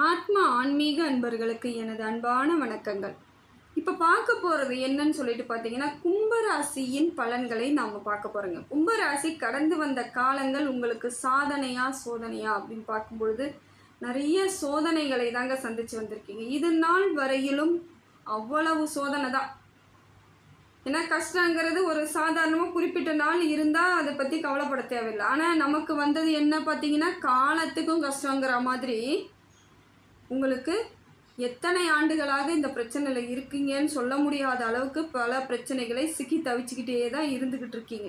ஆத்ம ஆன்மீக அன்பர்களுக்கு எனது அன்பான வணக்கங்கள். இப்போ பார்க்க போகிறது என்னன்னு சொல்லிட்டு பார்த்தீங்கன்னா, கும்பராசியின் பலன்களை நாம் பார்க்க போகிறோங்க. கும்பராசி கடந்து வந்த காலங்கள் உங்களுக்கு சாதனையா சோதனையா அப்படின்னு பார்க்கும்பொழுது நிறைய சோதனைகளை தாங்க சந்தித்து வந்திருக்கீங்க. இது நாள் வரையிலும் அவ்வளவு சோதனை தான். ஏன்னா கஷ்டங்கிறது ஒரு சாதாரணமாக குறிப்பிட்ட நாள் இருந்தால் அதை பற்றி கவலைப்பட தேவையில்லை. ஆனால் நமக்கு வந்தது என்ன பார்த்தீங்கன்னா, காலத்துக்கும் கஷ்டங்கிற மாதிரி உங்களுக்கு எத்தனை ஆண்டுகளாக இந்த பிரச்சனையில் இருக்கீங்கன்னு சொல்ல முடியாத அளவுக்கு பல பிரச்சனைகளை சிக்கி தவிச்சுக்கிட்டே தான் இருந்துக்கிட்டு இருக்கீங்க.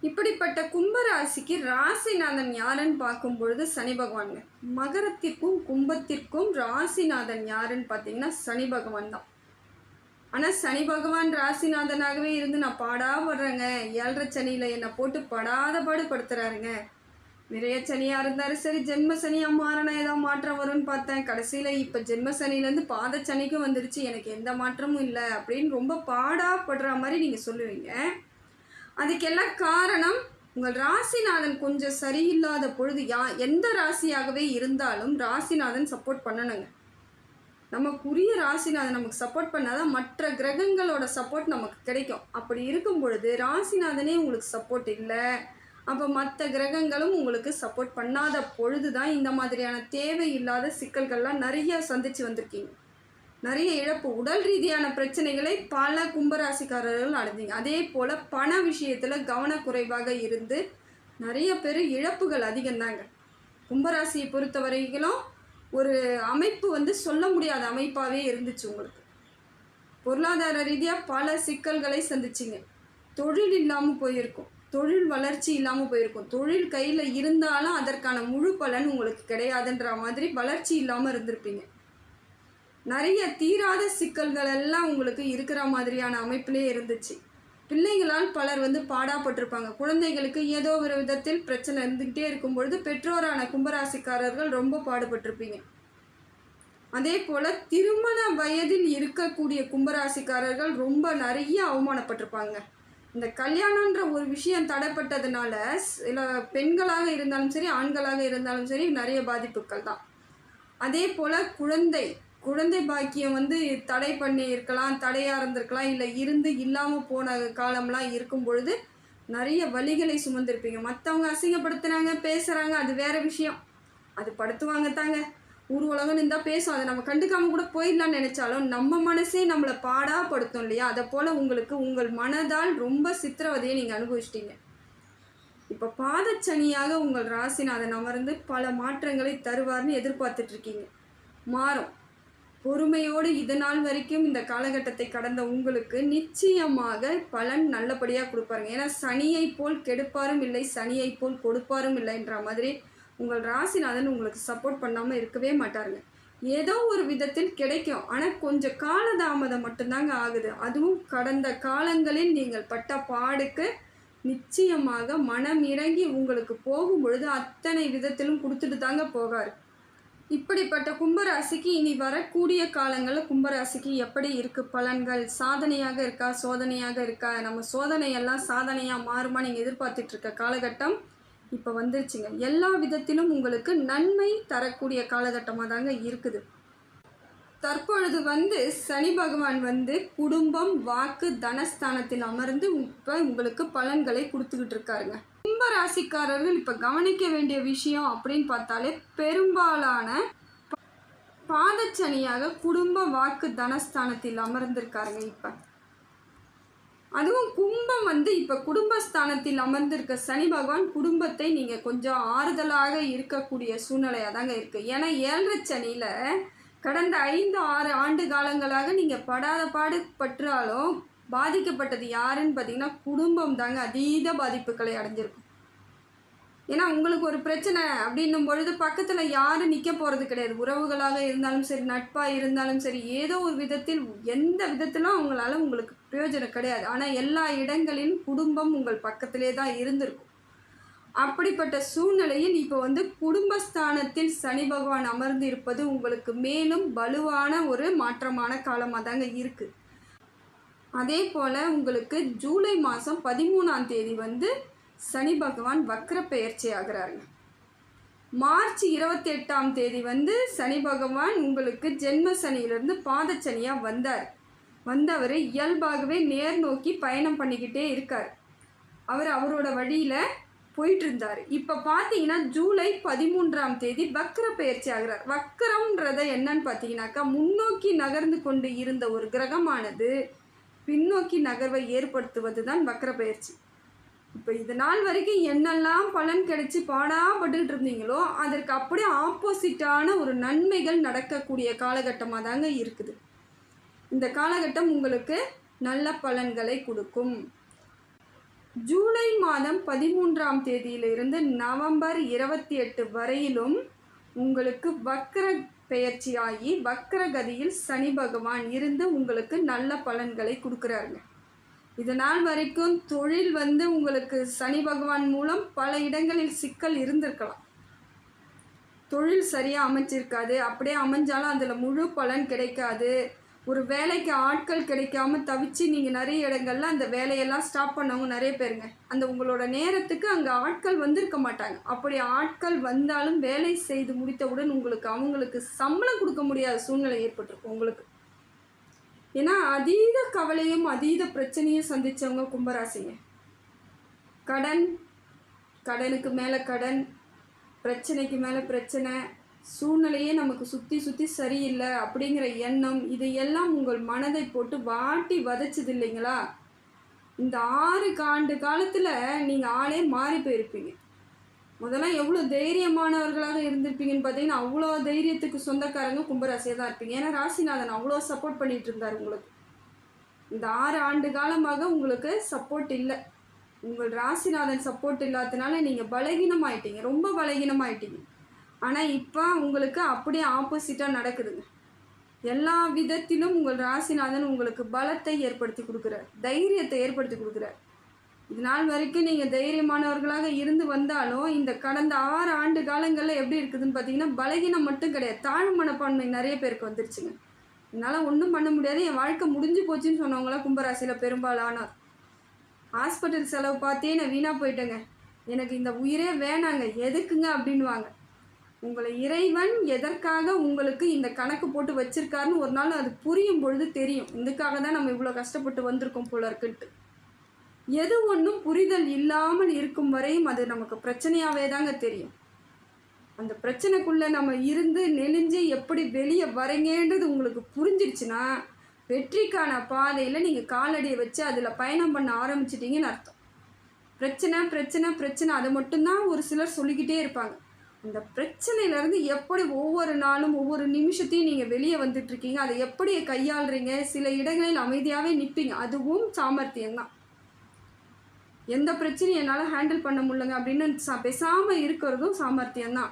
இப்படிப்பட்ட கும்பராசிக்கு ராசிநாதன் யாருன்னு பார்க்கும் பொழுது சனி பகவானுங்க. மகரத்திற்கும் கும்பத்திற்கும் ராசிநாதன் யாருன்னு பார்த்தீங்கன்னா சனி பகவான் தான். ஆனால் சனி பகவான் ராசிநாதனாகவே இருந்து நான் பாடாப்படுறேங்க, 7.5 சனியில் என்னை போட்டு படாத பாடுபடுத்துறாருங்க. நிறைய சனியாக இருந்தாலும் சரி, ஜென்ம சனியாக மாறினா ஏதாவது மாற்றம் வரும்னு பார்த்தேன். கடைசியில் இப்போ ஜென்ம சனிலேருந்து பாத சனிக்கும் வந்துருச்சு, எனக்கு எந்த மாற்றமும் இல்லை அப்படின்னு ரொம்ப பாடாப்படுற மாதிரி நீங்கள் சொல்லுவீங்க. அதுக்கெல்லாம் காரணம் உங்கள் ராசிநாதன் கொஞ்சம் சரியில்லாத பொழுது எந்த ராசியாகவே இருந்தாலும் ராசிநாதன் சப்போர்ட் பண்ணணுங்க. நமக்குரிய ராசிநாதன் நமக்கு சப்போர்ட் பண்ணாதான் மற்ற கிரகங்களோட சப்போர்ட் நமக்கு கிடைக்கும். அப்படி இருக்கும் பொழுது ராசிநாதனே உங்களுக்கு சப்போர்ட் இல்லை, அப்போ மற்ற கிரகங்களும் உங்களுக்கு சப்போர்ட் பண்ணாத பொழுது தான் இந்த மாதிரியான தேவையில்லாத சிக்கல்கள்லாம் நிறைய சந்தித்து வந்திருக்கீங்க. நிறைய இழப்பு, உடல் ரீதியான பிரச்சனைகளை பல கும்பராசிக்காரர்கள் அடைஞ்சிங்க. அதே போல் பண விஷயத்தில் கவனக்குறைவாக இருந்து நிறைய பேர் இழப்புகள் அதிகம்தாங்க. கும்பராசியை பொறுத்த வரைக்கும் ஒரு அமைப்பு சொல்ல முடியாத அமைப்பாகவே இருந்துச்சு. உங்களுக்கு பொருளாதார ரீதியாக பல சிக்கல்களை சந்திச்சிங்க. தொழில் இல்லாமல் போயிருக்கும், தொழில் வளர்ச்சி இல்லாமல் போயிருக்கும். தொழில் கையில் இருந்தாலும் அதற்கான முழு பலன் உங்களுக்கு கிடையாதுன்ற மாதிரி வளர்ச்சி இல்லாமல் இருந்திருப்பீங்க. நிறைய தீராத சிக்கல்கள் எல்லாம் உங்களுக்கு இருக்கிற மாதிரியான அமைப்பிலே இருந்துச்சு. பிள்ளைகளால் பலர் பாடாப்பட்டிருப்பாங்க. குழந்தைகளுக்கு ஏதோ ஒரு விதத்தில் பிரச்சனை இருந்துக்கிட்டே இருக்கும் பொழுது பெற்றோரான கும்பராசிக்காரர்கள் ரொம்ப பாடுபட்டிருப்பீங்க. அதே போல் திருமண வயதில் இருக்கக்கூடிய கும்பராசிக்காரர்கள் ரொம்ப நிறைய அவமானப்பட்டிருப்பாங்க. இந்த கல்யாணன்ற ஒரு விஷயம் தடைப்பட்டதுனால சில பெண்களாக இருந்தாலும் சரி, ஆண்களாக இருந்தாலும் சரி நிறைய பாதிப்புகள் தான். அதே போல் குழந்தை பாக்கியம் தடை பண்ணி இருக்கலாம், தடையாக இருந்திருக்கலாம், இல்லை இல்லாமல் போன காலம்லாம் இருக்கும் பொழுது நிறைய வலிகளை சுமந்திருப்பீங்க. மற்றவங்க அசிங்கப்படுத்துனாங்க, பேசுகிறாங்க, அது வேறு விஷயம், அது படுத்துவாங்க தாங்க. ஊர் உலகம் இருந்தால் பேசும், அதை நம்ம கண்டுக்காமல் கூட போயிடலான்னு நினச்சாலும் நம்ம மனசே நம்மளை பாடாப்படுத்தும் இல்லையா? அதை போல் உங்களுக்கு உங்கள் மனதால் ரொம்ப சித்திரவதையை நீங்கள் அனுபவிச்சிட்டீங்க. இப்போ பாதச்சனியாக உங்கள் ராசிநாதன் அமர்ந்து பல மாற்றங்களை தருவார்னு எதிர்பார்த்துட்ருக்கீங்க. மாறும். பொறுமையோடு இது நாள் வரைக்கும் இந்த காலகட்டத்தை கடந்த உங்களுக்கு நிச்சயமாக பலன் நல்லபடியாக கொடுப்பாருங்க. ஏன்னா சனியை போல் கெடுப்பாரும் இல்லை, சனியை போல் கொடுப்பாரும் இல்லைன்ற மாதிரி உங்கள் ராசிநாதன் உங்களுக்கு சப்போர்ட் பண்ணாமல் இருக்கவே மாட்டாருங்க. ஏதோ ஒரு விதத்தில் கிடைக்கும், ஆனால் கொஞ்சம் காலதாமதம் மட்டும்தாங்க ஆகுது. அதுவும் கடந்த காலங்களில் நீங்கள் பட்ட பாடுக்கு நிச்சயமாக மனம் இறங்கி உங்களுக்கு போகும் பொழுது அத்தனை விதத்திலும் கொடுத்துட்டு தாங்க போகாரு. இப்படிப்பட்ட கும்பராசிக்கு இனி வரக்கூடிய காலங்களில் கும்பராசிக்கு எப்படி இருக்குது பலன்கள்? சாதனையாக இருக்கா சோதனையாக இருக்கா? நம்ம சோதனையெல்லாம் சாதனையாக மாறுமா நீங்கள் எதிர்பார்த்துட்ருக்க காலகட்டம் இப்போ வந்துருச்சுங்க. எல்லா விதத்திலும் உங்களுக்கு நன்மை தரக்கூடிய காலகட்டமாக தாங்க இருக்குது. தற்பொழுது சனி பகவான் குடும்பம், வாக்கு, தனஸ்தானத்தில் அமர்ந்து இப்போ உங்களுக்கு பலன்களை கொடுத்துக்கிட்டு இருக்காருங்க. கும்பராசிக்காரர்கள் இப்போ கவனிக்க வேண்டிய விஷயம் அப்படின்னு பார்த்தாலே பெரும்பாலான பாதச்சனியாக குடும்ப, வாக்கு, தனஸ்தானத்தில் அமர்ந்திருக்காருங்க. இப்போ அதுவும் கும்பம் இப்போ குடும்பஸ்தானத்தில் அமர்ந்திருக்க சனி பகவான் குடும்பத்தை நீங்கள் கொஞ்சம் ஆறுதலாக இருக்கக்கூடிய சூழ்நிலையாக தாங்க இருக்குது. ஏன்னா 7.5 சனியில் கடந்த 5-6 ஆண்டு காலங்களாக நீங்கள் படாத பாடுபட்டாலும் பாதிக்கப்பட்டது யாருன்னு பார்த்தீங்கன்னா குடும்பம் தாங்க அதீத பாதிப்புகளை அடைஞ்சிருக்கும். ஏன்னா உங்களுக்கு ஒரு பிரச்சனை அப்படின்னும் பொழுது பக்கத்தில் யாரும் நிற்க போகிறது கிடையாது. உறவுகளாக இருந்தாலும் சரி, நட்பாக இருந்தாலும் சரி, ஏதோ ஒரு விதத்தில் எந்த விதத்திலும் அவங்களால உங்களுக்கு பிரயோஜனம் கிடையாது. ஆனால் எல்லா இடங்களிலும் குடும்பம் உங்கள் பக்கத்திலே தான் இருந்திருக்கும். அப்படிப்பட்ட சூழ்நிலையில் இப்போ குடும்பஸ்தானத்தில் சனி பகவான் அமர்ந்து இருப்பது உங்களுக்கு மேலும் வலுவான ஒரு மாற்றமான காலமாக தாங்க இருக்குது. அதே போல் உங்களுக்கு ஜூலை மாதம் 13ஆம் தேதி சனி பகவான் வக்ர பெயர்ச்சி ஆகிறாருங்க. மார்ச் 28ஆம் தேதி வந்து சனி பகவான் உங்களுக்கு ஜென்ம சனியிலிருந்து பாத சனியாக வந்தவர் இயல்பாகவே நேர் நோக்கி பயணம் பண்ணிக்கிட்டே இருக்கார். அவரோட வழியில் போயிட்டு இருந்தார். இப்போ பார்த்தீங்கன்னா ஜூலை 13ஆம் தேதி வக்ர பயிற்சி ஆகிறார். வக்ரம்ன்றத என்னன்னு பார்த்தீங்கன்னாக்கா, முன்னோக்கி நகர்ந்து கொண்டு இருந்த ஒரு கிரகமானது பின்னோக்கி நகர்வை ஏற்படுத்துவது தான் வக்ர பயிற்சி. இப்போ இது நாள் வரைக்கும் என்னெல்லாம் பலன் கிடைச்சி பாடாப்பட்டுக்கிட்டு இருந்தீங்களோ அதற்கு அப்படியே ஆப்போசிட்டான ஒரு நன்மைகள் நடக்கக்கூடிய காலகட்டமாக தாங்க இருக்குது. இந்த காலகட்டம் உங்களுக்கு நல்ல பலன்களை கொடுக்கும். ஜூலை மாதம் 13ஆம் தேதியிலிருந்து நவம்பர் 28 வரையிலும் உங்களுக்கு வக்ர பெயர்ச்சியாகி வக்ரகதியில் சனி பகவான் இருந்து உங்களுக்கு நல்ல பலன்களை கொடுக்குறாருங்க. இதனால் வரைக்கும் தொழில் வந்து உங்களுக்கு சனி பகவான் மூலம் பல இடங்களில் சிக்கல் இருந்திருக்கலாம். தொழில் சரியாக அமைச்சிருக்காது, அப்படியே அமைஞ்சாலும் அதில் முழு பலன் கிடைக்காது. ஒரு வேலைக்கு ஆட்கள் கிடைக்காம தவிச்சு நீங்கள் நிறைய இடங்கள்ல அந்த வேலையெல்லாம் ஸ்டாப் பண்ணவங்க நிறைய பேருங்க. அந்த உங்களோட நேரத்துக்கு அங்கே ஆட்கள் வந்திருக்க மாட்டாங்க. அப்படி ஆட்கள் வந்தாலும் வேலை செய்து முடித்தவுடன் அவங்களுக்கு சம்பளம் கொடுக்க முடியாத சூழ்நிலை ஏற்பட்டிருக்கும் உங்களுக்கு. ஏன்னா அதீத கவலையும் அதீத பிரச்சனையும் சந்தித்தவங்க கும்பராசிங்க. கடனுக்கு மேலே கடன், பிரச்சனைக்கு மேலே பிரச்சனை, சூழ்நிலையே நமக்கு சுற்றி சரியில்லை அப்படிங்கிற எண்ணம், இதையெல்லாம் உங்கள் மனதை போட்டு வாட்டி வதைச்சது இல்லைங்களா? இந்த 6 ஆண்டு காலத்தில் நீங்கள் ஆளே மாறி போயிருப்பீங்க. முதல்ல எவ்வளோ தைரியமானவர்களாக இருந்திருப்பீங்கன்னு பார்த்தீங்கன்னா, அவ்வளோ தைரியத்துக்கு சொந்தக்காரங்க கும்பராசியாக தான் இருப்பீங்க. ஏன்னா ராசிநாதன் அவ்வளோ சப்போர்ட் பண்ணிகிட்டு இருந்தார் உங்களுக்கு. இந்த 6 ஆண்டு காலமாக உங்களுக்கு சப்போர்ட் இல்லை. உங்கள் ராசிநாதன் சப்போர்ட் இல்லாததுனால நீங்கள் பலகீனமாயிட்டீங்க, ரொம்ப பலகீனமாயிட்டீங்க. ஆனால் இப்போ உங்களுக்கு அப்படியே ஆப்போசிட்டாக நடக்குதுங்க. எல்லா விதத்திலும் உங்கள் ராசிநாதன் உங்களுக்கு பலத்தை ஏற்படுத்தி கொடுக்குறார், தைரியத்தை ஏற்படுத்தி கொடுக்குறார். இது நாள் வரைக்கும் நீங்கள் தைரியமானவர்களாக இருந்து வந்தாலும் இந்த கடந்த 6 ஆண்டு காலங்களில் எப்படி இருக்குதுன்னு பார்த்தீங்கன்னா, பலகீனம் மட்டும் கிடையாது, தாழ்வு மனப்பான்மை நிறைய பேருக்கு வந்துருச்சுங்க. என்னால் ஒன்றும் பண்ண முடியாது, என் வாழ்க்கை முடிஞ்சு போச்சுன்னு சொன்னவங்களாம் கும்பராசியில் பெரும்பாலானார். ஹாஸ்பிட்டல் செலவு பார்த்தே நான் வீணாக போயிட்டேங்க, எனக்கு இந்த உயிரே வேணாங்க, எதுக்குங்க அப்படின்வாங்க. உங்களை இறைவன் எதற்காக உங்களுக்கு இந்த கணக்கு போட்டு வச்சிருக்காருன்னு ஒரு நாள் அது புரியும் பொழுது தெரியும். இதுக்காக தான் நம்ம இவ்வளோ கஷ்டப்பட்டு வந்திருக்கோம் போல இருக்குன்ட்டு. எது ஒன்றும் புரிதல் இல்லாமல் இருக்கும் வரையும் அது நமக்கு பிரச்சனையாகவே தாங்க தெரியும். அந்த பிரச்சனைக்குள்ளே நம்ம இருந்து நெளிஞ்சு எப்படி வெளியே வரீங்கன்றது உங்களுக்கு புரிஞ்சிடுச்சுன்னா வெற்றிக்கான பாதையில் நீங்கள் காலடியை வச்சு அதில் பயணம் பண்ண ஆரம்பிச்சிட்டிங்கன்னு அர்த்தம். பிரச்சனை பிரச்சனை பிரச்சனை அதை மட்டும்தான் ஒரு சிலர் சொல்லிக்கிட்டே இருப்பாங்க. அந்த பிரச்சனையிலேருந்து எப்படி ஒவ்வொரு நாளும் ஒவ்வொரு நிமிஷத்தையும் நீங்கள் வெளியே வந்துட்டுருக்கீங்க, அதை எப்படி கையாளுறீங்க, சில இடங்களில் அமைதியாகவே நிற்பீங்க, அதுவும் சாமர்த்தியம்தான். எந்த பிரச்சனையும் என்னால் ஹேண்டில் பண்ண முடியலங்க அப்படின்னு பேசாமல் இருக்கிறதும் சாமர்த்தியம்தான்.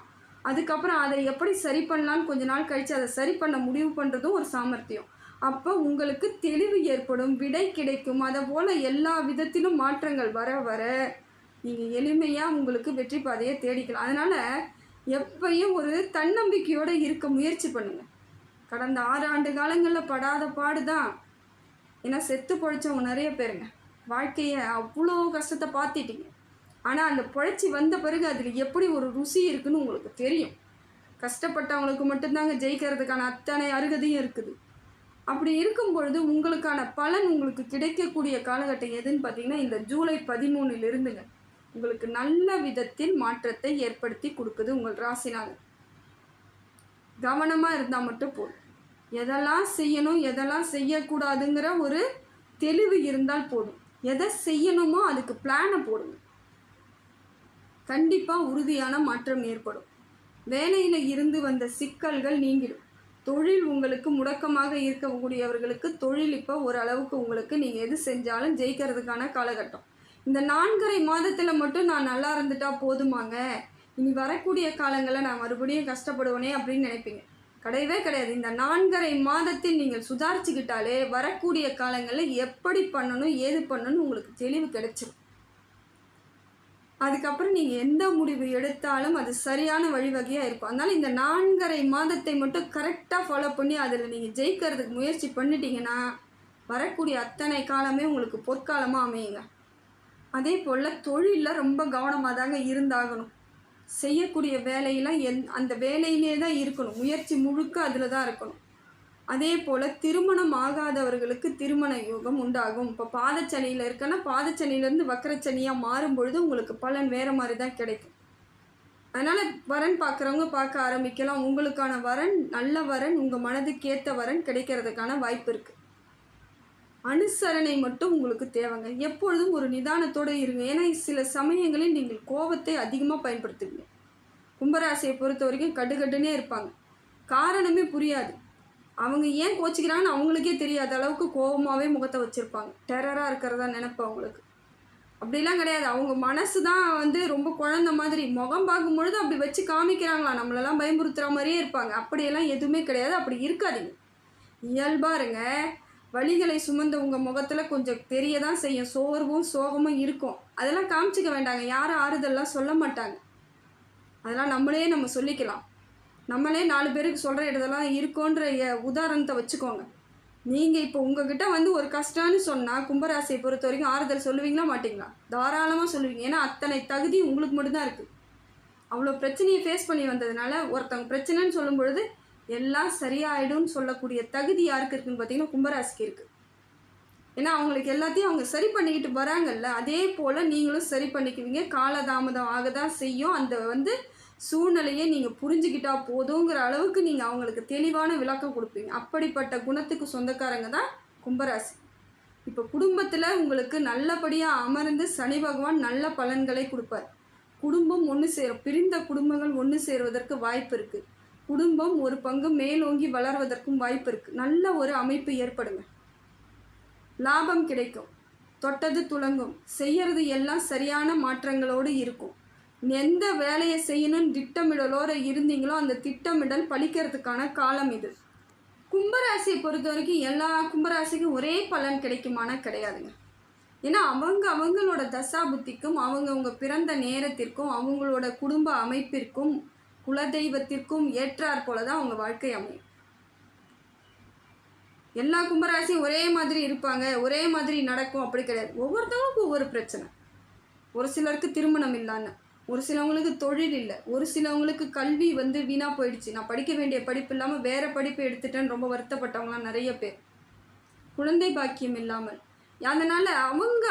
அதுக்கப்புறம் அதை எப்படி சரி பண்ணலான்னு கொஞ்ச நாள் கழித்து அதை சரி பண்ண முடிவு பண்ணுறதும் ஒரு சாமர்த்தியம். அப்போ உங்களுக்கு தெளிவு ஏற்படும், விடை கிடைக்கும். அதை போல் எல்லா விதத்திலும் மாற்றங்கள் வர வர நீங்கள் எளிமையாக உங்களுக்கு வெற்றி பாதையை தேடிக்கலாம். அதனால் எப்பயும் ஒரு தன்னம்பிக்கையோடு இருக்க முயற்சி பண்ணுங்கள். கடந்த 6 ஆண்டு காலங்களில் படாத பாடு தான். ஏன்னா செத்து பொழைச்சவங்க நிறைய பேருங்க. வாழ்க்கையை அவ்வளோ கஷ்டத்தை பார்த்துட்டீங்க. ஆனால் அந்த பொழைச்சி வந்த பிறகு அதில் எப்படி ஒரு ருசி இருக்குதுன்னு உங்களுக்கு தெரியும். கஷ்டப்பட்டவங்களுக்கு மட்டும்தாங்க ஜெயிக்கிறதுக்கான அத்தனை அருகதையும் இருக்குது. அப்படி இருக்கும் பொழுது உங்களுக்கான பலன் உங்களுக்கு கிடைக்கக்கூடிய காலகட்டம் எதுன்னு பார்த்தீங்கன்னா, இந்த ஜூலை 13 உங்களுக்கு நல்ல விதத்தில் மாற்றத்தை ஏற்படுத்தி கொடுக்குது உங்கள் ராசிநாதன். கவனமாக இருந்தால் மட்டும் போதும். எதெல்லாம் செய்யணும் எதெல்லாம் செய்யக்கூடாதுங்கிற ஒரு தெளிவு இருந்தால் போதும். எதை செய்யணுமோ அதுக்கு பிளானை போடுங்க. கண்டிப்பாக உறுதியான மாற்றம் ஏற்படும். வேலையில் இருந்து வந்த சிக்கல்கள் நீங்கிடும். தொழில் உங்களுக்கு முடக்கமாக இருக்கக்கூடியவர்களுக்கு தொழில் இப்போ ஓரளவுக்கு உங்களுக்கு நீங்கள் எது செஞ்சாலும் ஜெயிக்கிறதுக்கான காலகட்டம். இந்த 4.5 மாதத்தில் மட்டும் நான் நல்லா இருந்துட்டா போதுமாங்க, இனி வரக்கூடிய காலங்களில் நான் மறுபடியும் கஷ்டப்படுவேனே அப்படின்னு நினைப்பீங்க. கிடையவே கிடையாது. இந்த 4.5 மாதத்தில் நீங்கள் சுதாரிச்சுக்கிட்டாலே வரக்கூடிய காலங்களில் எப்படி பண்ணணும் ஏது பண்ணணும்னு உங்களுக்கு தெளிவு கிடைச்சிடும். அதுக்கப்புறம் நீங்கள் எந்த முடிவு எடுத்தாலும் அது சரியான வழிவகையாக இருக்கும். அதனால் இந்த 4.5 மாதத்தை மட்டும் கரெக்டாக ஃபாலோ பண்ணி அதில் நீங்கள் ஜெயிக்கிறதுக்கு முயற்சி பண்ணிட்டீங்கன்னா வரக்கூடிய அத்தனை காலமே உங்களுக்கு பொற்காலமாக அமையுங்க. அதே போல் தொழிலில் ரொம்ப கவனமாக தாங்க இருந்தாகணும். செய்யக்கூடிய வேலையெல்லாம் அந்த வேலையிலே தான் இருக்கணும். முயற்சி முழுக்க அதில் தான் இருக்கணும். அதே போல் திருமணம் ஆகாதவர்களுக்கு திருமண யோகம் உண்டாகும். இப்போ பாதச்சனியில் இருக்கன்னா பாதச்சனியிலேருந்து வக்கரச்சனியாக மாறும் பொழுது உங்களுக்கு பலன் வேறு மாதிரி தான் கிடைக்கும். அதனால் வரன் பார்க்குறவங்க பார்க்க ஆரம்பிக்கலாம். உங்களுக்கான வரன் நல்ல வரன், உங்கள் மனதுக்கு ஏற்ற வரன் கிடைக்கிறதுக்கான வாய்ப்பு இருக்குது. அனுசரணை மட்டும் உங்களுக்கு தேவைங்க. எப்பொழுதும் ஒரு நிதானத்தோடு இருங்க. ஏன்னா சில சமயங்களில் நீங்கள் கோபத்தை அதிகமாக பயன்படுத்துவீங்க. கும்பராசியை பொறுத்த வரைக்கும் கட்டுக்கட்டுனே இருப்பாங்க. காரணமே புரியாது. அவங்க ஏன் கோச்சிக்கிறாங்கன்னு அவங்களுக்கே தெரியாத அளவுக்கு கோபமாகவே முகத்தை வச்சுருப்பாங்க. டெரராக இருக்கிறதா நினைப்பு அவங்களுக்கு. அப்படிலாம் கிடையாது. அவங்க மனசு தான் ரொம்ப குழந்த மாதிரி. முகம் பார்க்கும்பொழுது அப்படி வச்சு காமிக்கிறாங்களா, நம்மளெல்லாம் பயமுறுத்துகிற மாதிரியே இருப்பாங்க. அப்படியெல்லாம் எதுவுமே கிடையாது. அப்படி இருக்காதீங்க. இயல்பாக இருங்க. வலிகளை சுமந்த உங்கள் முகத்தில் கொஞ்சம் தெரிய தான் செய்யும். சோர்வும் சோகமும் இருக்கும். அதெல்லாம் காமிச்சிக்க வேண்டாங்க. யாரும் ஆறுதல்லாம் சொல்ல மாட்டாங்க. அதெல்லாம் நம்ம சொல்லிக்கலாம். நம்மளே 4 பேருக்கு சொல்கிற இடத்தெல்லாம் இருக்கோன்ற உதாரணத்தை வச்சுக்கோங்க. நீங்கள் இப்போ உங்ககிட்ட ஒரு கஷ்டம்னு சொன்னால் கும்பராசியை பொறுத்த வரைக்கும் ஆறுதல் சொல்லுவீங்களா மாட்டிங்களா? தாராளமாக சொல்லுவீங்க. ஏன்னா அத்தனை தகுதி உங்களுக்கு மட்டும்தான் இருக்குது. அவ்வளோ பிரச்சனையை ஃபேஸ் பண்ணி வந்ததுனால ஒருத்தவங்க பிரச்சனைன்னு சொல்லும் பொழுது எல்லாம் சரியாயிடும்னு சொல்லக்கூடிய தகுதி யாருக்கு இருக்குதுன்னு பார்த்தீங்கன்னா கும்பராசிக்கு இருக்குது. ஏன்னா அவங்களுக்கு எல்லாத்தையும் அவங்க சரி பண்ணிக்கிட்டு வராங்கல்ல, அதே போல் நீங்களும் சரி பண்ணிக்குவீங்க. காலதாமதம் ஆக தான் செய்யும். அந்த சூழ்நிலையை நீங்கள் புரிஞ்சுக்கிட்டா போதுங்கிற அளவுக்கு நீங்கள் அவங்களுக்கு தெளிவான விளக்கம் கொடுப்பீங்க. அப்படிப்பட்ட குணத்துக்கு சொந்தக்காரங்க தான் கும்பராசி. இப்போ குடும்பத்தில் உங்களுக்கு நல்லபடியாக அமர்ந்து சனி பகவான் நல்ல பலன்களை கொடுப்பார். குடும்பம் ஒன்று சேரும். பிரிந்த குடும்பங்கள் ஒன்று சேருவதற்கு வாய்ப்பு இருக்குது. குடும்பம் ஒரு பங்கு மேலோங்கி வளர்வதற்கும் வாய்ப்பு இருக்குது. நல்ல ஒரு அமைப்பு ஏற்படுங்க. லாபம் கிடைக்கும். தொட்டது துலங்கும். செய்யறது எல்லாம் சரியான மாற்றங்களோடு இருக்கும். எந்த வேலையை செய்யணும்னு திட்டமிடலோடு இருந்தீங்களோ அந்த திட்டமிடல் பலிக்கிறதுக்கான காலம் இது. கும்பராசியை பொறுத்த வரைக்கும் எல்லா கும்பராசிக்கும் ஒரே பலன் கிடைக்குமானா கிடையாதுங்க. ஏன்னா அவங்களோட தசா புத்திக்கும் அவங்கவுங்க பிறந்த நேரத்திற்கும் அவங்களோட குடும்ப அமைப்பிற்கும் குலதெய்வத்திற்கும் ஏற்றாற் போல தான் அவங்க வாழ்க்கை அமையும். எல்லா கும்பராசியும் ஒரே மாதிரி இருப்பாங்க, ஒரே மாதிரி நடக்கும் அப்படி கிடையாது. ஒவ்வொருத்தவங்களுக்கும் ஒவ்வொரு பிரச்சனை. ஒரு சிலருக்கு திருமணம் இல்லான்னு, ஒரு சிலவங்களுக்கு தொழில் இல்லை, ஒரு சிலவங்களுக்கு கல்வி வீணாக போயிடுச்சு. நான் படிக்க வேண்டிய படிப்பு இல்லாமல் வேறு படிப்பு எடுத்துட்டேன்னு ரொம்ப வருத்தப்பட்டவங்களாம் நிறைய பேர். குழந்தை பாக்கியம் இல்லாமல். அதனால்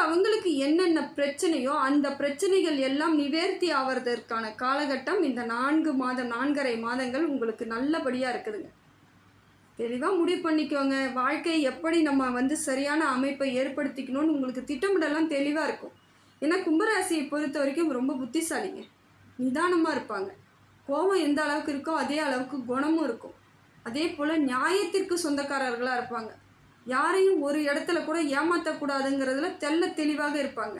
அவங்களுக்கு என்னென்ன பிரச்சனையோ அந்த பிரச்சனைகள் எல்லாம் நிவர்த்தி ஆவதற்கான காலகட்டம் இந்த 4.5 மாதங்கள் உங்களுக்கு நல்லபடியாக இருக்குதுங்க. தெளிவாக முடிவு பண்ணிக்கோங்க. வாழ்க்கையை எப்படி நம்ம சரியான அமைப்பை ஏற்படுத்திக்கணும்னு உங்களுக்கு திட்டமிடலாம் தெளிவாக இருக்கும். ஏன்னா கும்பராசியை பொறுத்த வரைக்கும் ரொம்ப புத்திசாலிங்க. நிதானமாக இருப்பாங்க. கோபம் எந்த அளவுக்கு இருக்கோ அதே அளவுக்கு குணமும் இருக்கும். அதே போல் நியாயத்திற்கு சொந்தக்காரர்களாக இருப்பாங்க. யாரையும் ஒரு இடத்துல கூட ஏமாற்றக்கூடாதுங்கிறதுல தெளிவாக இருப்பாங்க.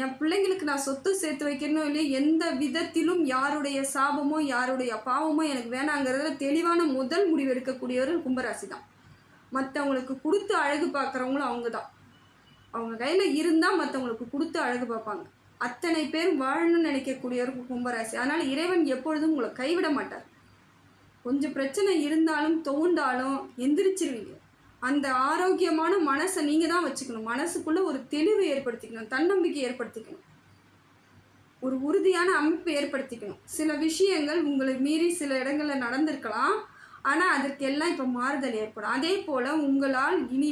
என் பிள்ளைங்களுக்கு நான் சொத்து சேர்த்து வைக்கணும் இல்லையா, எந்த விதத்திலும் யாருடைய சாபமோ யாருடைய பாவமோ எனக்கு வேணாங்கிறதுல தெளிவான முதல் முடிவு எடுக்கக்கூடியவர் கும்பராசி தான். மற்றவங்களுக்கு கொடுத்து அழகு பார்க்குறவங்களும் அவங்க தான். அவங்க கையில் இருந்தால் மற்றவங்களுக்கு கொடுத்து அழகு பார்ப்பாங்க. அத்தனை பேர் வாழணும்னு நினைக்கக்கூடியவருக்கு கும்பராசி. அதனால் இறைவன் எப்பொழுதும் உங்களை கைவிட மாட்டார். கொஞ்சம் பிரச்சனை இருந்தாலும் தோண்டாலும் எந்திரிச்சிருவீங்க. அந்த ஆரோக்கியமான மனசை நீங்கள் தான் வச்சுக்கணும். மனசுக்குள்ளே ஒரு தெளிவு ஏற்படுத்திக்கணும், தன்னம்பிக்கை ஏற்படுத்திக்கணும், ஒரு உறுதியான அமைப்பு ஏற்படுத்திக்கணும். சில விஷயங்கள் உங்களை மீறி சில இடங்களில் நடந்திருக்கலாம், ஆனால் அதற்கெல்லாம் இப்போ மாறுதல் ஏற்படும். அதே போல் உங்களால் இனி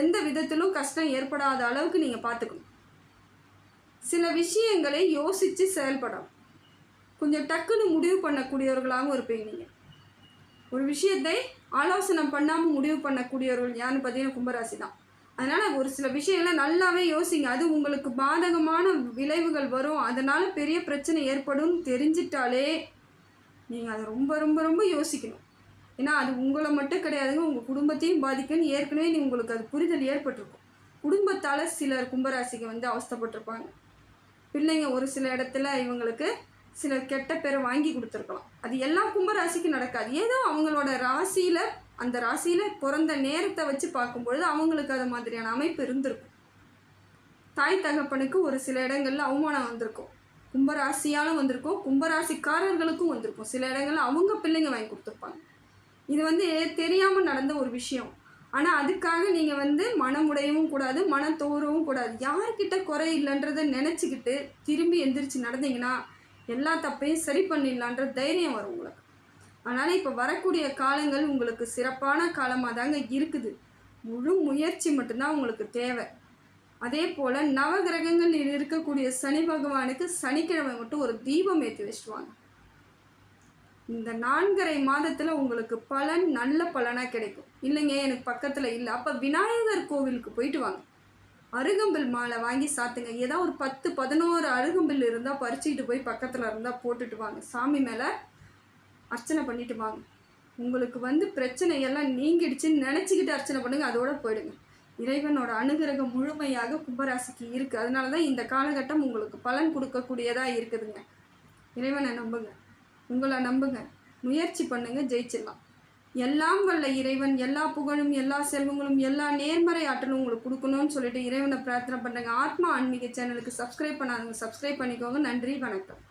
எந்த விதத்திலும் கஷ்டம் ஏற்படாத அளவுக்கு நீங்கள் பார்த்துக்கணும். சில விஷயங்களை யோசித்து செயல்படணும். கொஞ்சம் டக்குன்னு முடிவு பண்ணக்கூடியவர்களாகவும் இருப்பீங்க. நீங்கள் ஒரு விஷயத்தை ஆலோசனை பண்ணாமல் முடிவு பண்ணக்கூடியவர்கள் யாருன்னு பார்த்தீங்கன்னா கும்பராசி தான். அதனால் ஒரு சில விஷயங்களை நல்லாவே யோசிங்க. அது உங்களுக்கு பாதகமான விளைவுகள் வரும், அதனால் பெரிய பிரச்சனை ஏற்படும் தெரிஞ்சிட்டாலே நீங்கள் அதை ரொம்ப ரொம்ப ரொம்ப யோசிக்கணும். ஏன்னா அது உங்களை மட்டும் கிடையாதுங்க, உங்கள் குடும்பத்தையும் பாதிக்குன்னு ஏற்கனவே உங்களுக்கு அது புரிதல் ஏற்பட்டிருக்கும். குடும்பத்தால் சிலர் கும்பராசிக்கு அவஸ்தைப்பட்டிருப்பாங்க. பிள்ளைங்க ஒரு சில இடத்துல இவங்களுக்கு சில கெட்ட பேரை வாங்கி கொடுத்துருக்கலாம். அது எல்லா கும்பராசிக்கு நடக்காது. ஏதோ அவங்களோட ராசியில் அந்த ராசியில் பிறந்த நேரத்தை வச்சு பார்க்கும்பொழுது அவங்களுக்கு அது மாதிரியான அமைப்பு இருந்திருக்கும். தாய் தகப்பனுக்கு ஒரு சில இடங்களில் அவமானம் வந்திருக்கும். கும்பராசியாலும் வந்திருக்கும், கும்பராசிக்காரர்களுக்கும் வந்திருக்கும். சில இடங்களில் அவங்க பிள்ளைங்க வாங்கி கொடுத்துருப்பாங்க. இது தெரியாமல் நடந்த ஒரு விஷயம். ஆனால் அதுக்காக நீங்கள் மனமுடையவும் கூடாது, மனம் தோறவும் கூடாது. யார்கிட்ட குறை இல்லைன்றதை நினச்சிக்கிட்டு திரும்பி எந்திரிச்சு நடந்தீங்கன்னா எல்லா தப்பையும் சரி பண்ணிடலான்ற தைரியம் வரும் உங்களுக்கு. அதனால் இப்போ வரக்கூடிய காலங்கள் உங்களுக்கு சிறப்பான காலமாக தாங்க இருக்குது. முழு முயற்சி மட்டும்தான் உங்களுக்கு தேவை. அதே போல் நவகிரகங்களில் இருக்கக்கூடிய சனி பகவானுக்கு சனிக்கிழமை மட்டும் ஒரு தீபம் ஏற்றி வச்சுட்டு வாங்க. இந்த 4.5 மாதத்தில் உங்களுக்கு பலன் நல்ல பலனாக கிடைக்கும். இல்லைங்க எனக்கு பக்கத்தில் இல்லை, அப்போ விநாயகர் கோவிலுக்கு போயிட்டு வாங்க. அருகம்பில் மாலை வாங்கி சாத்துங்க. ஏதோ ஒரு 10-11 அருகம்பில் இருந்தால் பறிச்சுக்கிட்டு போய் பக்கத்தில் இருந்தால் போட்டுட்டு வாங்க. சாமி மேலே அர்ச்சனை பண்ணிட்டு வாங்க. உங்களுக்கு பிரச்சனையெல்லாம் நீங்கிடுச்சுன்னு நினச்சிக்கிட்டு அர்ச்சனை பண்ணுங்கள், அதோடு போயிடுங்க. இறைவனோட அனுகிரகம் முழுமையாக கும்பராசிக்கு இருக்குது. அதனால தான் இந்த காலகட்டம் உங்களுக்கு பலன் கொடுக்கக்கூடியதாக இருக்குதுங்க. இறைவனை நம்புங்க, உங்களை நம்புங்க, முயற்சி பண்ணுங்க, ஜெயிச்சிடலாம். எல்லாம் வல்ல இறைவன் எல்லா புகழும் எல்லா செல்வங்களும் எல்லா நேர்மறை ஆற்றலும் உங்களுக்கு கொடுக்கணும்னு சொல்லிட்டு இறைவனை பிரார்த்தனை பண்ணுறேங்க. ஆத்மா ஆன்மீக சேனலுக்கு சப்ஸ்கிரைப் பண்ணாதவங்க சப்ஸ்கிரைப் பண்ணிக்கோங்க. நன்றி, வணக்கம்.